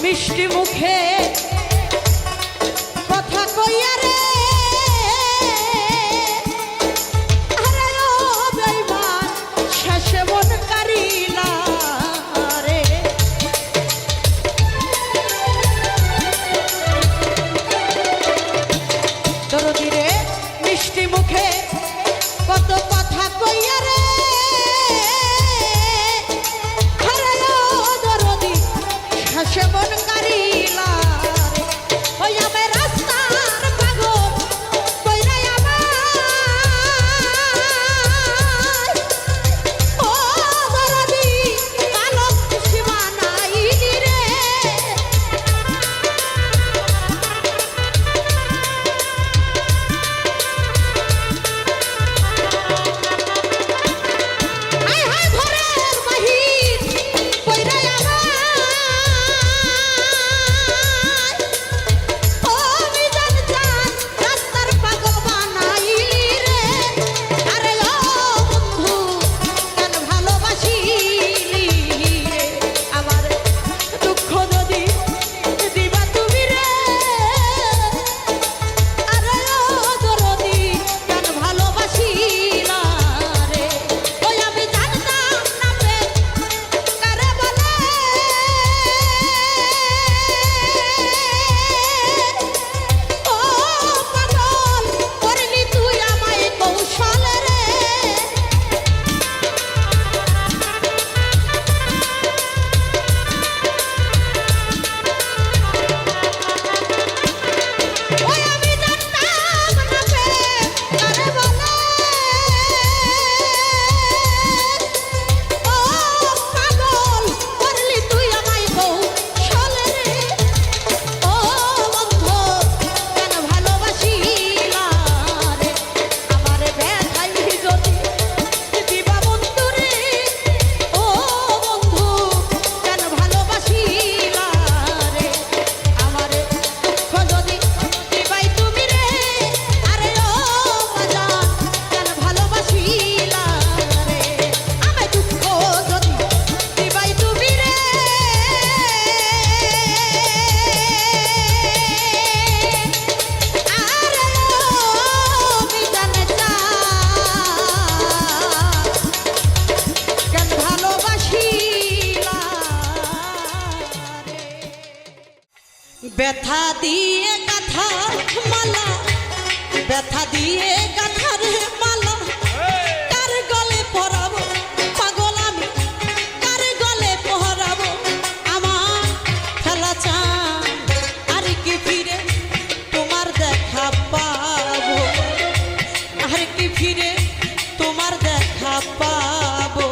মিষ্টি মুখে কথা কইয়া রে শেষে মন কারিলা রে দরদি রে মিষ্টি মুখে কত কথা কইয়া রে দরদি শেষে মন কারিলা রে ওই আমার রাস্তার পাগল কইরা আমার ও দরদি কালো সীমানাইলি রে হায় হায় ঘরের বাহির কইরা আমার ও মিজান জান রাস্তার পাগল বানাইলি রে আরে ও বন্ধু কেন ভালোবাসিলি রে আমার দুঃখ যদি দিবা তুমি রে আরে ও দরদি কেন ভালোবাসিলা রে ওই আমি জানতাম না প্রেম কারে বলে ও পাগল করলি তুই আমায় কৌশলে রে ওই আমি জানতাম না প্রেম কারে বলে ও পাগল করলি তুই আমায় কৌশলে রে ও বন্ধু কেন ভালোবাসিলা রে আমারে ব্যথাই যদি দিবা বন্ধু রে ও বন্ধু কেন ভালোবাসিলা রে আমারে দুঃখ যদি দিবাই তুমি রে আরে ও বাজান কেন ভালোবাসিলা রে আমায় দুঃখ যদি দিবাই তুমি রে আরে ও বিজান কেন ভালোবাসিলা রে ব্যথা দিয়ে গাথার মালা ব্যথা দিয়ে গাথার মালা কার গলে পরাবো পাগল আমি কার গলে পরাবো আমার খেলা চান আর কি ফিরে তোমার দেখা পাবো আর কি ফিরে তোমার দেখা পাবো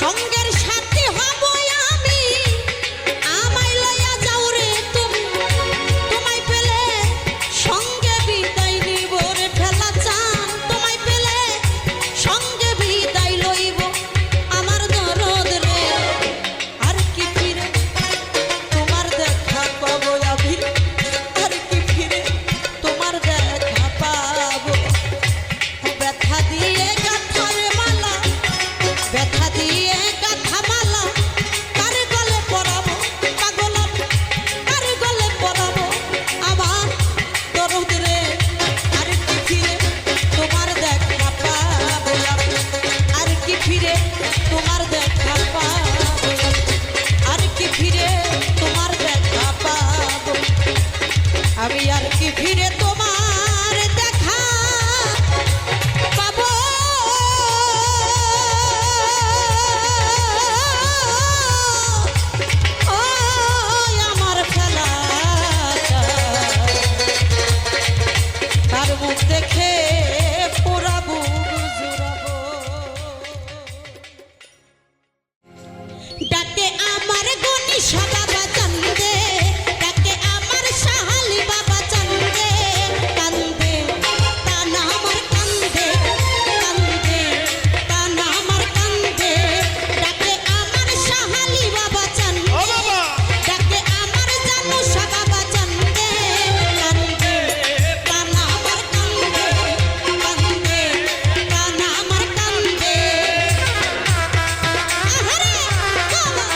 সঙ্গের সাথী হব আমি, আমায় লইয়া যাও রে তুমি, তোমায় পেলে সঙ্গে বিদায় নিব রে ঠেলা চান, তোমায় পেলে সঙ্গে বিদায় লইব আমার দরদ রে। আর কি ফিরে তোমার দেখা পাবো আমি, আর কি ফিরে তোমার দেখা পাবো। ব্যথা দিয়ে গাঁথার মালা, ব্যথা দিয়ে গাঁথা মালা কার গলে পরাবো, পাগল কার গলে পরাবো আমার দরদ রে। আর কি ফিরে তোমার দেখা পাবো আমি, আর কি ফিরে তোমার দেখা পাবো, আর কি ফিরে তোমার দেখা পাবো আমি, আর কি ফিরে তোমার দেখা পাবো। ও আমার ফেলা তার মুখ দেখে পোড়াবো জোড়াবো। ডাকে আমার গনিশা বাবা চান্দে, ডাকে আমার সাহালি বাবা চান্দে, কান্দে কানা আমার কান্দে, কান্দে কানা আমার কান্দে। ডাকে আমার সাহালি বাবা চান্দে, ডাকে আমার জানুষা বাবা চান্দে, কান্দে কানা আমার কান্দে, কান্দে কানা আমার কান্দে। আহারে বাবা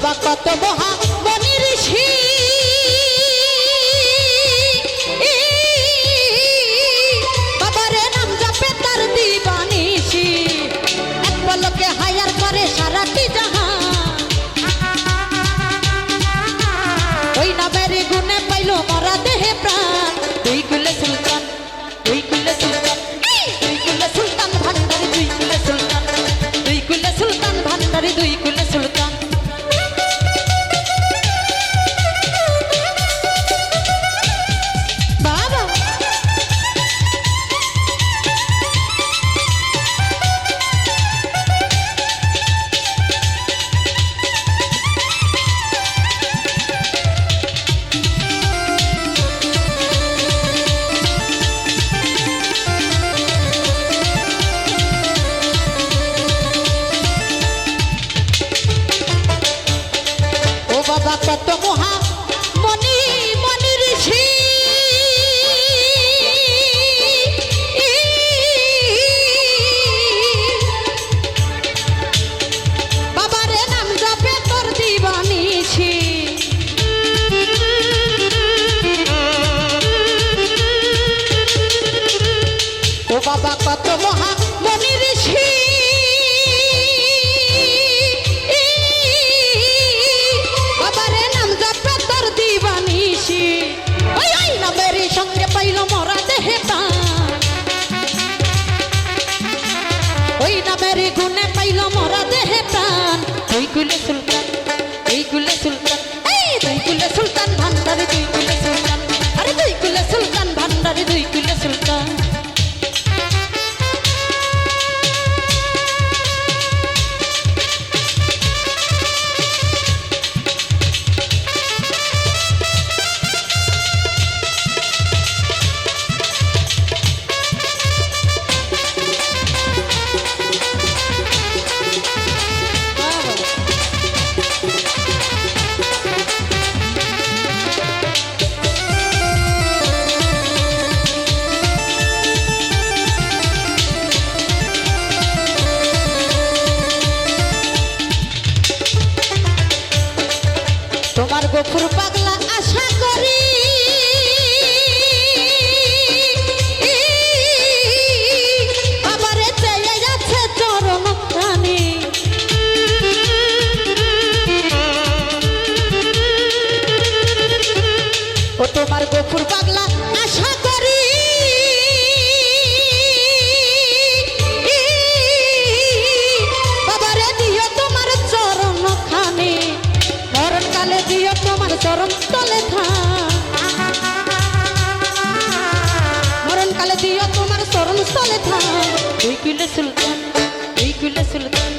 বাবা কত মহা মনি ঋষি বাবারে নাম জপে তার দিবানিশি এক পলকে হায়ার করে সারাটি জাহান ওই নামের গুণে পাইল মরা দেহে প্রাণ দুই কুলে সুলতান দুই কুলে সুলতান দুই কুলে সুলতান ভান্ডারি দুই কুলে সুলতান দুই কুলে সুলতান ভান্ডারি দুই কুলে সুলতান বাবা বাবা কত মহা মনি মনি ঋষি বাবারে নাম জপে তোর দিবানিশি ও বাবা কত মহা মনি ঋষি বাবারে নাম জপে তোর দিবানিশি ওই ওই নামের সঙ্গে পাইল মরা দেহে প্রাণ ওই নামের গুণে পাইল মরা দেহে প্রাণ দুই কুলে সুলতান দুই কুলে সুলতান এই দুই কুলে সুলতান ভান্ডারি দুই কুলে সুলতান আরে দুই কুলে সুলতান ভান্ডারি দুই কুলে সুলতান তোমার গফুর পাগলা আশা করি বাবারে চেয়ে যাচ্ছে চরণ প্রাণী ও তোমার গফুর পাগলা আশা করি বাবারে দিও তোমার চরণ খানি মরণকালে দিও তোমার চরণ তলে মরণকালে দিও তোমার চরণ তলে দুই কুলে সুলতান দুই কুলে সুলতান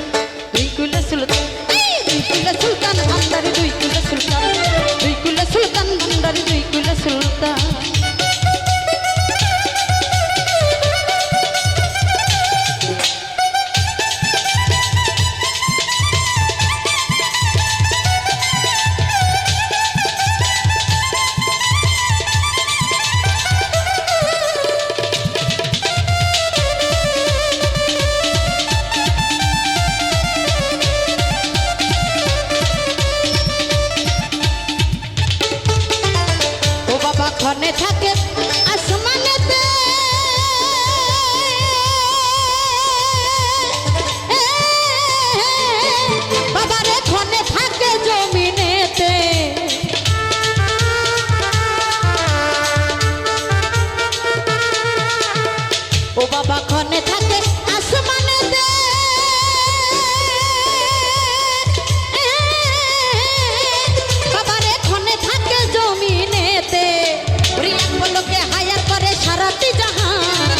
দুই কুলে সুলতান দুই কুলে সুলতান ভান্ডারি দুই কুলে সুলতান দুই কুলে সুলতান ভান্ডারি দুই কুলে সুলতান ক্ষণে থাকে আসমানেতে বাবারে ক্ষণে থাকে জমিনেতে ও বাবা ক্ষণে থাকে আসমানেতে বাবারে ক্ষণে থাকে জমিনেতে লোকে হায়ার করে সারাটি জাহান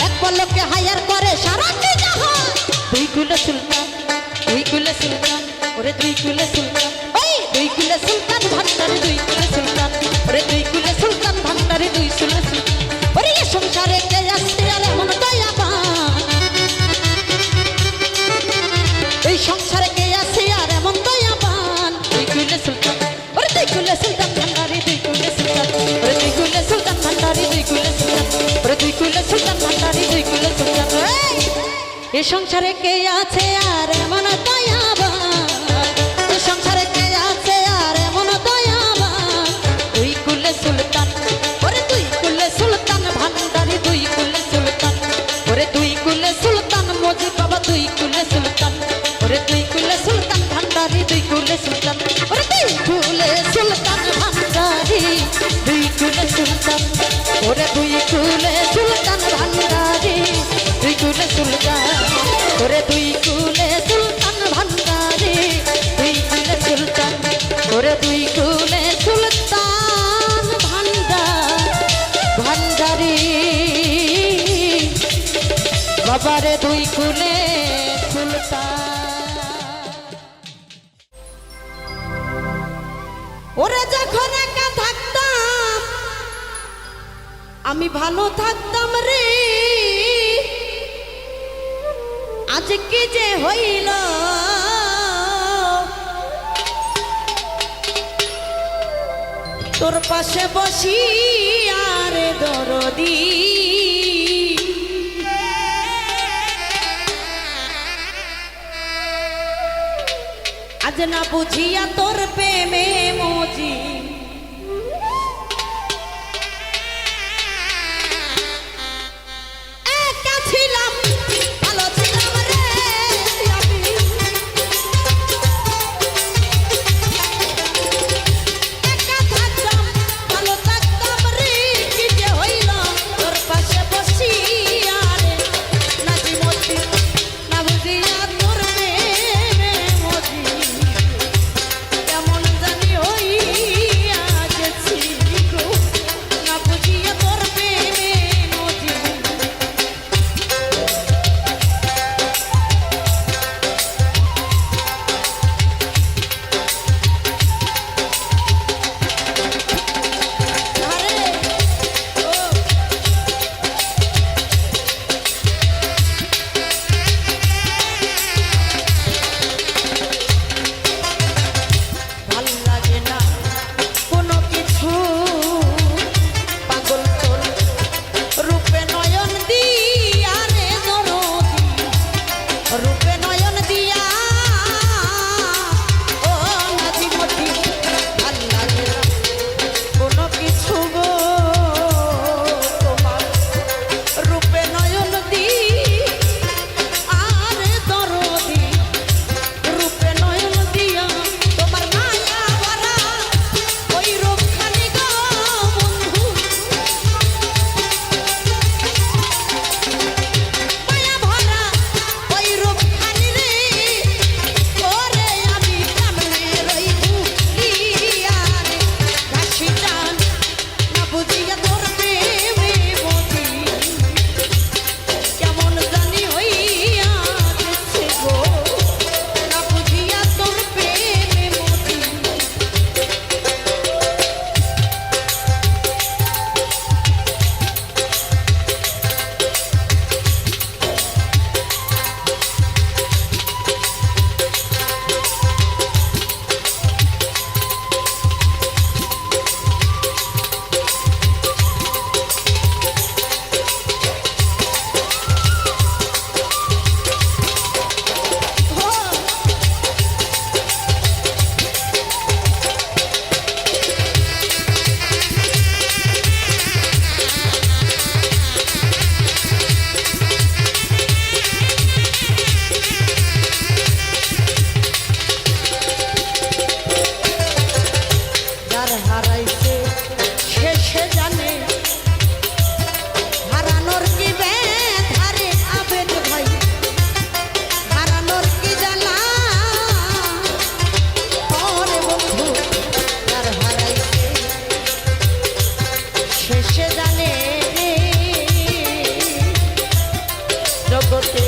এক পলকে হায়ার করে সারাটি জাহান দুই কুলে সুলতান দুই কুলে সুলতান ওরে দুই কুলে সুলতান ওই দুই কুলে সুলতান ভান্ডারি দুই কুলে সুলতান ওরে দুই কুলে সুলতান ভান্ডারি দুই কুলে সুলতান ওরে সংসারে কে আসছে আর এমন দয়াবান এই সংসারে কে আসে আর এমন দয়াবান দুই কুলে সুলতান ওরে দুই কুলে সুলতান ভান্ডারি দুই কুলে সুলতান ওরে দুই কুলে সুলতান ভান্ডারি দুই কুলে সুলতান ওরে দুই কুলে সুলতান ভান্ডারি দুই কুলে সুলতান এ সংসারে কে আছে আর এমন দয়াবান, এ সংসারে কে আছে আর এমন দয়াবান। দুই কুলে সুলতান, ওরে দুই কুলে সুলতান ভান্ডারি, দুই কুলে সুলতান, ওরে দুই কুলে সুলতান মজি বাবা, দুই কুলে সুলতান, ওরে দুই কুলে সুলতান ভান্ডারি, দুই কুলে সুলতান, ওরে দুই কুলে সুলতান ভান্ডারি, দুই কুলে সুলতান, ওরে দুই কুলে সুলতান ভান্ডারি, দুই কুলে সুলতান, ওরে দুই কুলে সুলতান ভান্ডারি, দুই কুলে সুলতান, ওরে দুই কুলে সুলতান ভান্ডারি, বাবারে দুই কুলে সুলতান। ওরে যখন একা থাকতাম আমি ভালো থাকতাম রে, আজ কি যে হইল তোর পাশে বসি আরে দরদি, আজ না বুঝিয়া তোর প্রেমে মজি, একা ছিলাম ভালো ছিলাম রে আমি, একা থাকতাম ভালো থাকতাম রে, কি যে হইল তোর পাশে বসিয়া রে নাজি মজি, না বুঝিয়া তোর প্রেমে মজি, কেমন জানি হইয়া গেছি গো, না বুঝিয়া তোর প্রেমে মজি। আরে ও ভাল লাগে না কোনো কিছু, পাগল তোর রূপে নয়ন দিয়া রে দরদি, রূপে নয়ন দিয়া ও নাজি মতি, ভাল লাগে না কোনো কিছু গো, তোমার রূপে নয়ন দি আরে দরদি, রূপে নয়ন দিয়া তোমার মায়া ভরা ওই রূপখানি গো বন্ধু, মায়া ভরা ওই রূপখানি রে, ওরে আমি কেমনে রইবু ইয়া রে ঘাসি টান, না বুঝিয়া তোর প্রেমে মজি, কেমন জানি হইয়া গেছে গো, না বুঝিয়া তোর প্রেমে মজি। যার হারাইছে শেষে জানে হারানোর কি ব্যথা রে আবেদ ভাই, হারানোর কি জ্বালা ওরে বন্ধু, যার হারাইছে শেষে জানে জগতে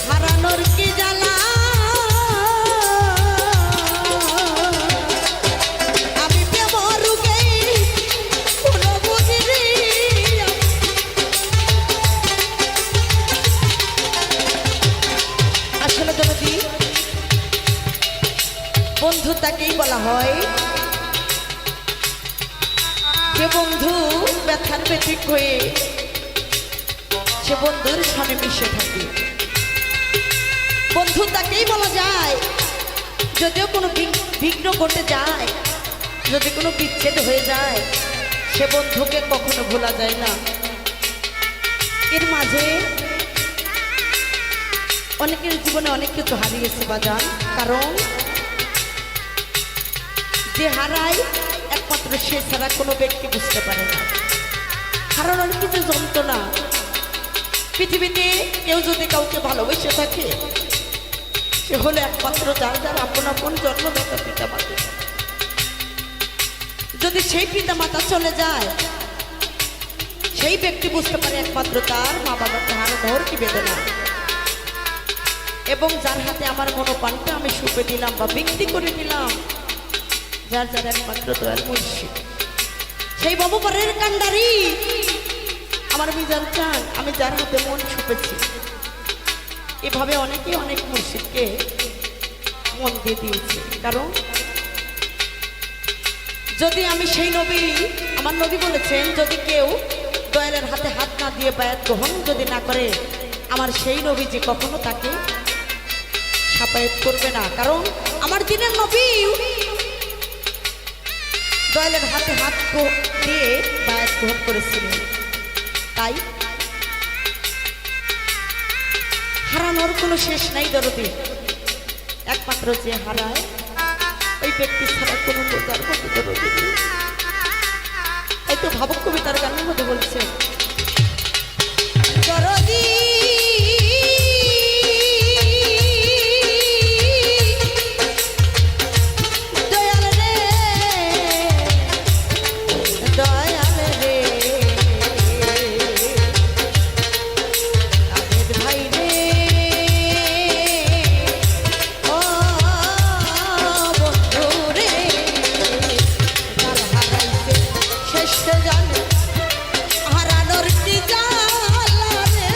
হারানোর কি জ্বালা, আমি প্রেম রোগে কোনো বুঝি রে, আসলে দরদি বন্ধু তাকেই বলা হয় যে বন্ধু ব্যথার ব্যতিক হয়ে সে বন্ধুর সনে মিশে থাকে, বন্ধু তাকেই বলা যায় যদিও কোনো বিঘ্ন ঘটে যায়, যদি কোনো বিচ্ছেদ হয়ে যায়, সে বন্ধুকে কখনো ভোলা যায় না। এর মাঝে অনেকের জীবনে অনেক কিছু হারিয়েছে বাজান, কারণ যে হারায় একমাত্র সে ছাড়া কোনো ব্যক্তি বুঝতে পারে না। হারানোর কিছু যন্ত্রণা, পৃথিবীতে কেউ যদি কাউকে ভালোবেসে থাকে সে হলো একমাত্র যার যার আপন আপন জন্মদাতা পিতা মাতা। যদি সেই পিতা মাতা চলে যায় সেই ব্যক্তি বুঝতে পারে একমাত্র তার মা বাবাকে হারানোর কি বেদনা। এবং যার হাতে আমার মনোপ্রাণটা আমি সুপে দিলাম বা বিক্রি করে দিলাম, যার যার একমাত্র দয়াল মুর্শিদ, সেই বাবুপাড়ের কান্ডারি আমার মিজান চান, আমি যার হাতে মন ছুপেছি। এভাবে অনেকেই অনেক মুর্শিদকে মন দিয়ে দিয়েছে। কারণ যদি আমি সেই নবী, আমার নবী বলেছেন যদি কেউ দয়ালের হাতে হাত না দিয়ে বায়াত গ্রহণ যদি না করে, আমার সেই নবী যে কখনো তাকে সাফায়াত করবে না। কারণ আমার দিনের নবী দয়ালের হাতে হাত দিয়ে বায়াত গ্রহণ করেছিলেন। তাই হারানোর কোনো শেষ নাই দরদি, একমাত্র যে হারায় ওই ব্যক্তি ছাড়া কোনো বোঝার মতো দরদি নেই। এই তো ভাবক কবিতার গানের মধ্যে বলছে দরদি হারানোর কি জালা রে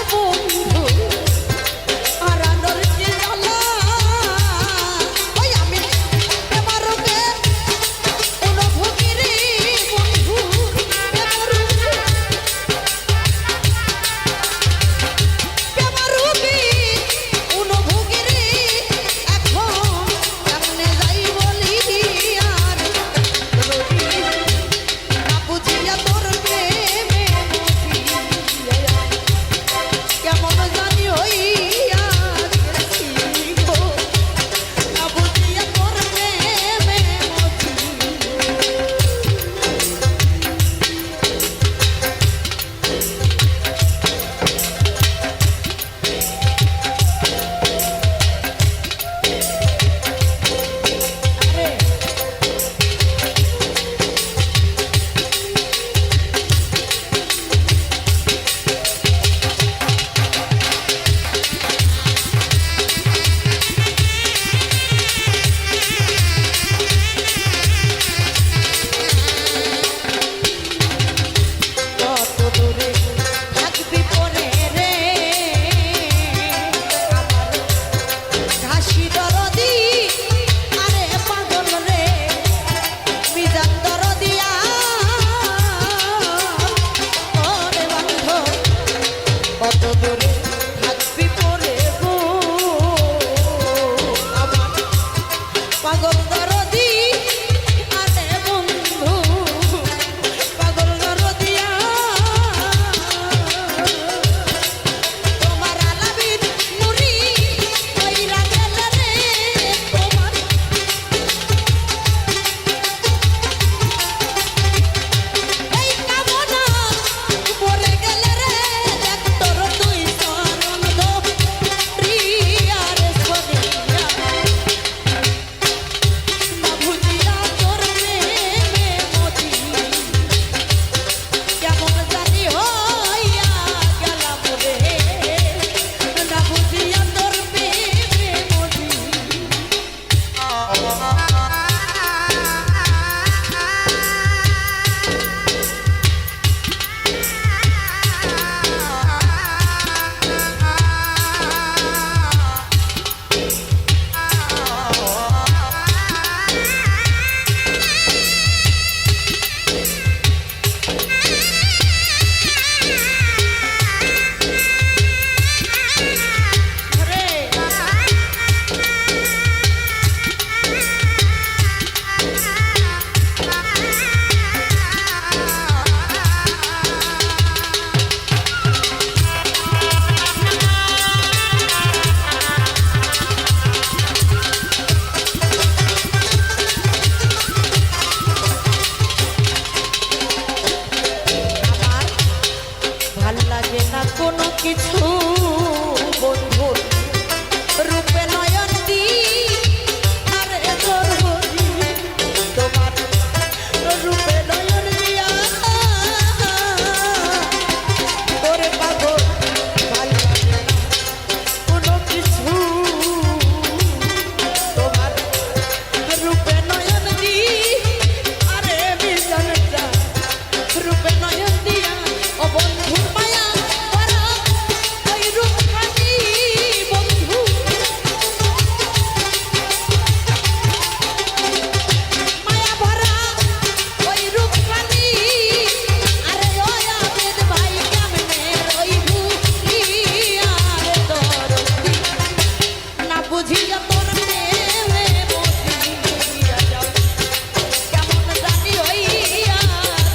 বুঝিয়া তোর প্রেমে মজিয়া যাও কেমন জানি হইয়া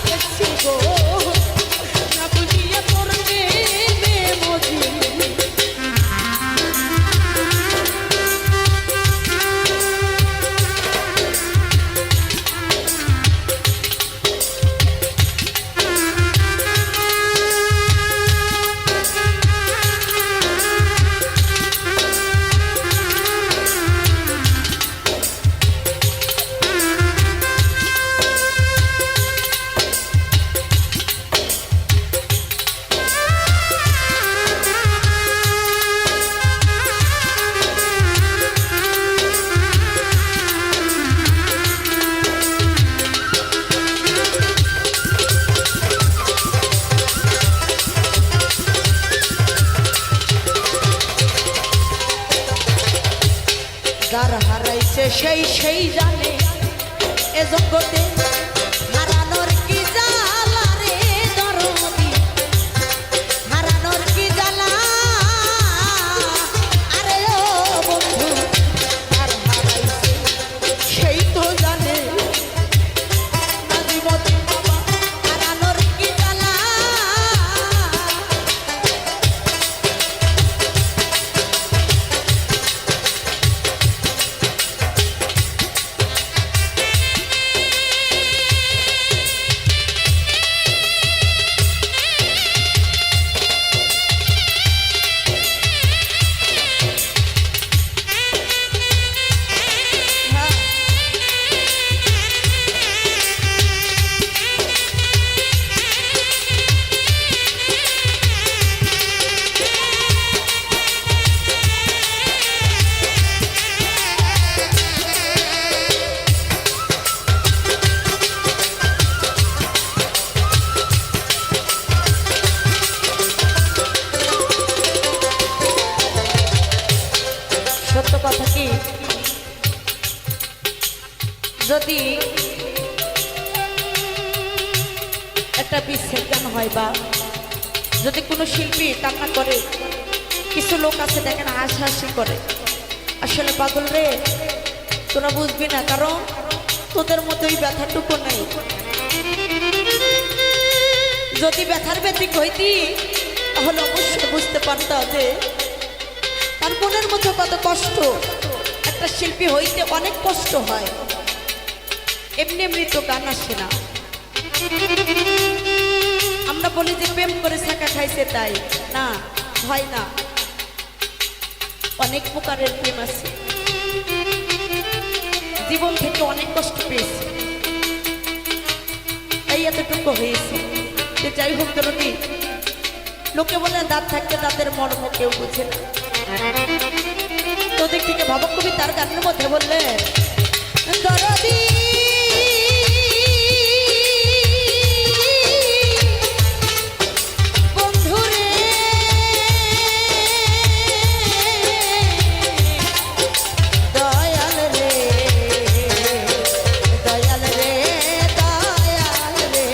গেছি গো না বুঝিয়া তোর প্রেমে মজিয়া যার হারাইছে সেই জানে এ জগতে হারানোর কি জ্বালা রে দরদি হারানোর কি জ্বালা আরে ও বন্ধু যার হারাইছে সেই তো জানে নাজিমতি বাবা হারানোর কি জ্বালা সত্য কথা কি যদি একটা বিচ্ছেদ গান হয় বা যদি কোনো শিল্পী কান্না করে কিছু লোক আছে দেখেন হাসাহাসি করে আসলে পাগল রে তোরা বুঝবি না কারণ তোদের মতো ওই ব্যথাটুকু নেই যদি ব্যথার ব্যতিক হইতি তাহলে অবশ্যই বুঝতে পারতাম যে তার মনের মতো কত কষ্ট একটা শিল্পী হইতে অনেক কষ্ট হয় এমনি এমনি তো গান আসে না আমরা বলি যে প্রেম করে ছাকা খাইছে তাই না হয় না অনেক প্রকারের প্রেম আছে জীবন থেকে অনেক কষ্ট পেয়েছে তাই এতটুকু হয়েছে যে যাই হোক দরদি লোকে বলে দাঁত থাকতে দাঁতের মর্ম কেউ বুঝে না তোদের থেকে ভাবকবি তার গানের মধ্যে বললেন দরদি বন্ধুরে দয়াল রে দয়াল রে দয়াল রে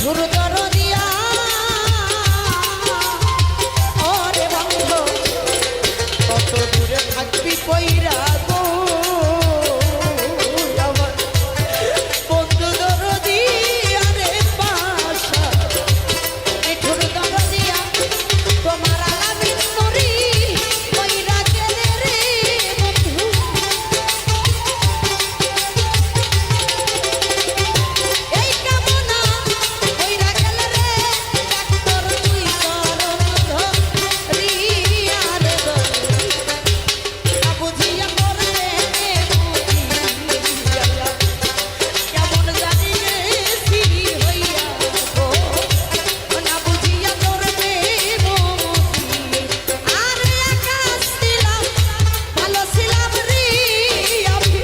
নিঠুর দরদিয়া ওরে বন্ধু কত দূরে থাকবি কইরা গো আমার বন্ধু দরদিয়া রে পাশা নিঠুর দরদিয়া তোমার আলামিন করি কইরা গেলে রে বন্ধু এই কামনা কইরা গেলে রে ডাক্তার তুই চরণ ধরিয়া রে বুঝিয়া করবে বুঝিয়া কেমন জানি রে হইয়া গো না বুঝিয়া করবে আর একা ছিলাম ভালো ছিলাম রে আমি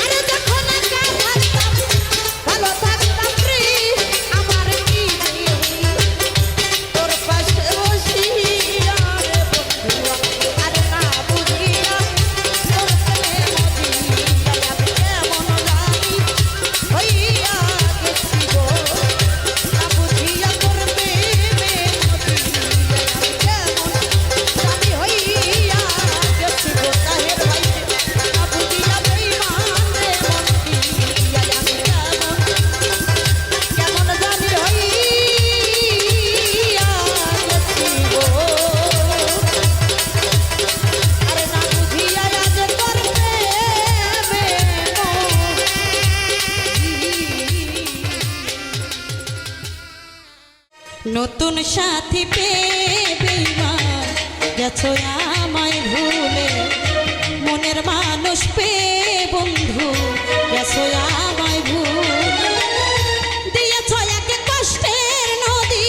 আরে যখন একা থাকতাম ভালো থাকতাম রে আমার কি তোর পাশে বসিয়া রে বন্ধু আরে না বুঝিয়া তোর প্রেমে মজিয়া আমি কেমন জানি হইয়া গেছি গো না বুঝিয়া তোর প্রেমে মজিয়া আমি কেমন জানি হইয়া গেছি গো তাহের ভাই না বুঝিয়া বেঈমান রে মন্দিয়া আমি কেমন জানি হইয়া গেছি গো আরে না বুঝিয়া আজ তোর প্রেমে নতুন সাথী পেয়ে বেঈমান গেছো আমায় ভুলে মনের মানুষ পেয়ে বন্ধু গেছো আমায় ভুলে দিয়েছ এক কষ্টের নদী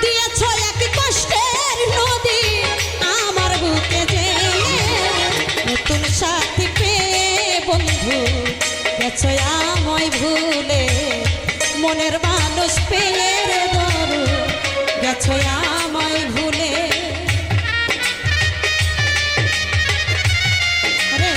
দিয়েছ এক কষ্টের নদী আমার বুকে যে নতুন সাথী পেয়ে বন্ধু গেছো আমায় ভুলে মনের মানুষ পেয়ে ধরো গেছো আমায় ভুলে আরে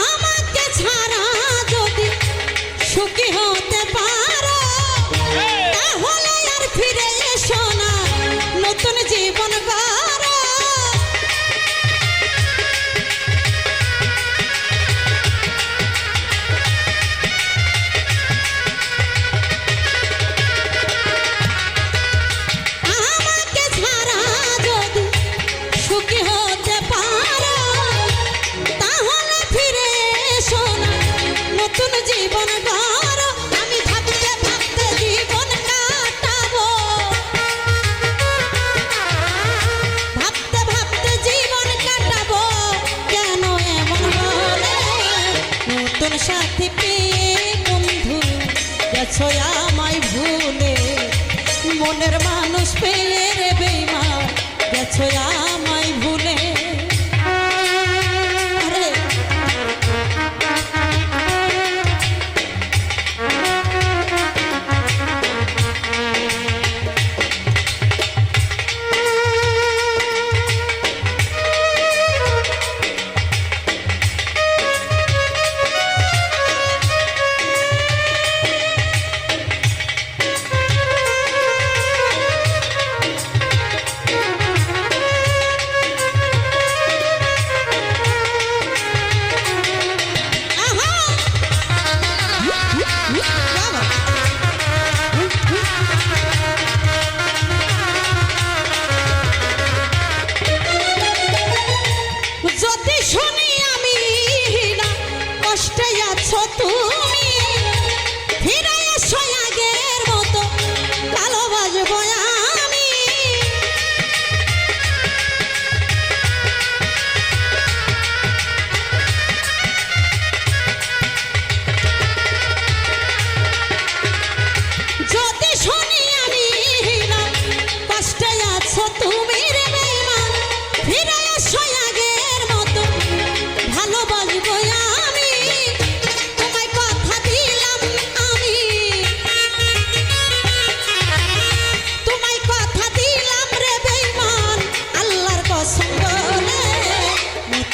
আমাকে ছাড়া যদি সুখী হতে পারো তাহলে আর ফিরে এসো না নতুন জীবন গড়ো আমাকে ছাড়া যদি সুখী হতে পারো তাহলে ফিরে এসো না নতুন জীবন গড়ো আমি ভাবতে ভাবতে জীবন কাটাবো ভাবতে ভাবতে জীবন কাটাবো কেন এমন হলে নতুন সাথী পেয়ে বন্ধু গেছো আমায় ভুলে মনের মানুষ পেয়ে রে বেঈমান গেছো আমায় ভুলে আরে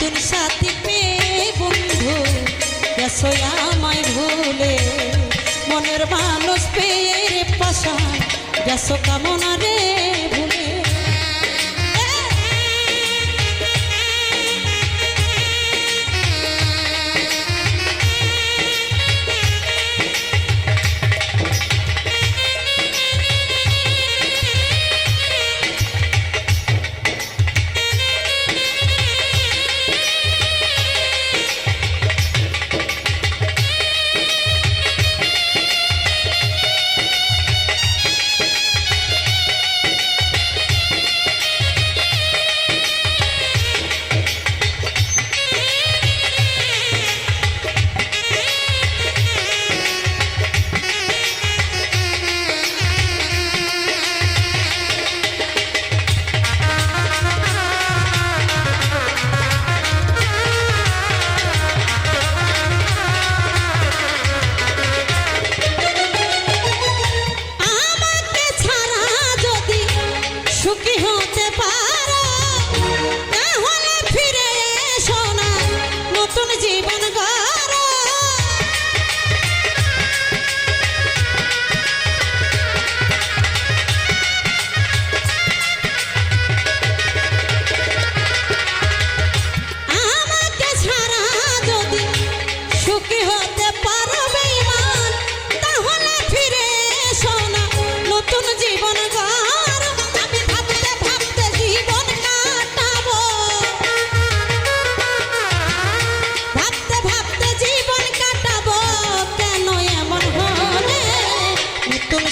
নতুন সাথী পেয়ে বন্ধু গেছো আমায় ভুলে মনের মানুষ পেয়ে রে পাশান গেছো কামনা রে ভুলে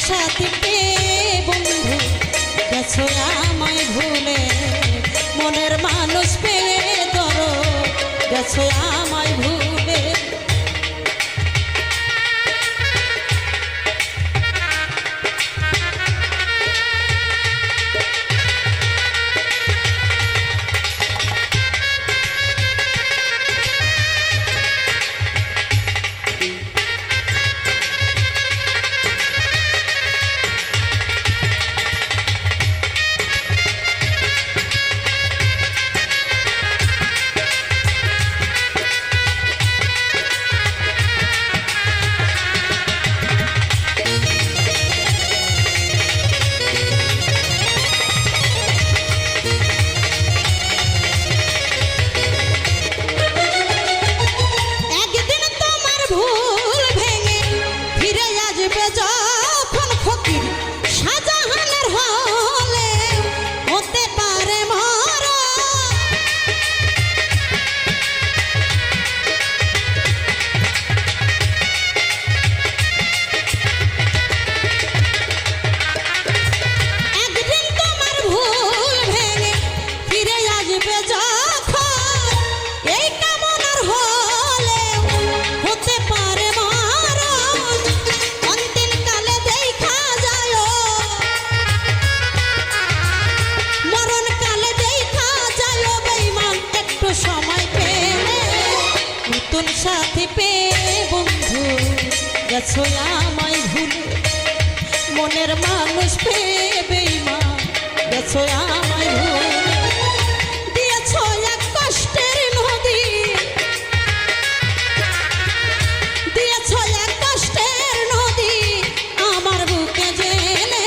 সাথী পেয়ে বন্ধু গেছো আমায় ভুলে মনের মানুষ পেয়ে ধরো গেছো আমায় ভুলে সাথী পেয়ে বন্ধু গেছো আমায় ভুলে মনের মানুষ পেয়ে বেঈমান গেছো আমায় ভুলে দিয়েছো এক কষ্টের নদী দিয়েছো এক কষ্টের নদী আমার বুকে জেলে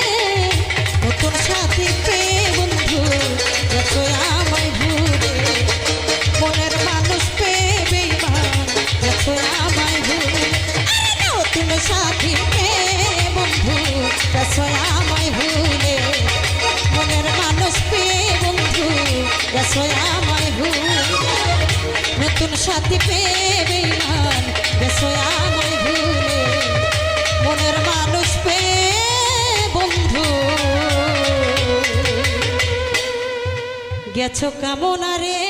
নতুন সাথী পেয়ে বন্ধু গেছো আমায় ভুলে মনের মানুষ পেয়ে বেঈমান গেছো আমায় ভুলে নতুন সাথী পেয়ে বন্ধু গেছো আমায় ভুলে মনের মানুষ পেয়ে বন্ধু গেছো আমায় ভুলে নতুন সাথী পেয়ে বেঈমান গেছো আমায় ভুলে মনের মানুষ পেয়ে বন্ধু গেছো কামনা রে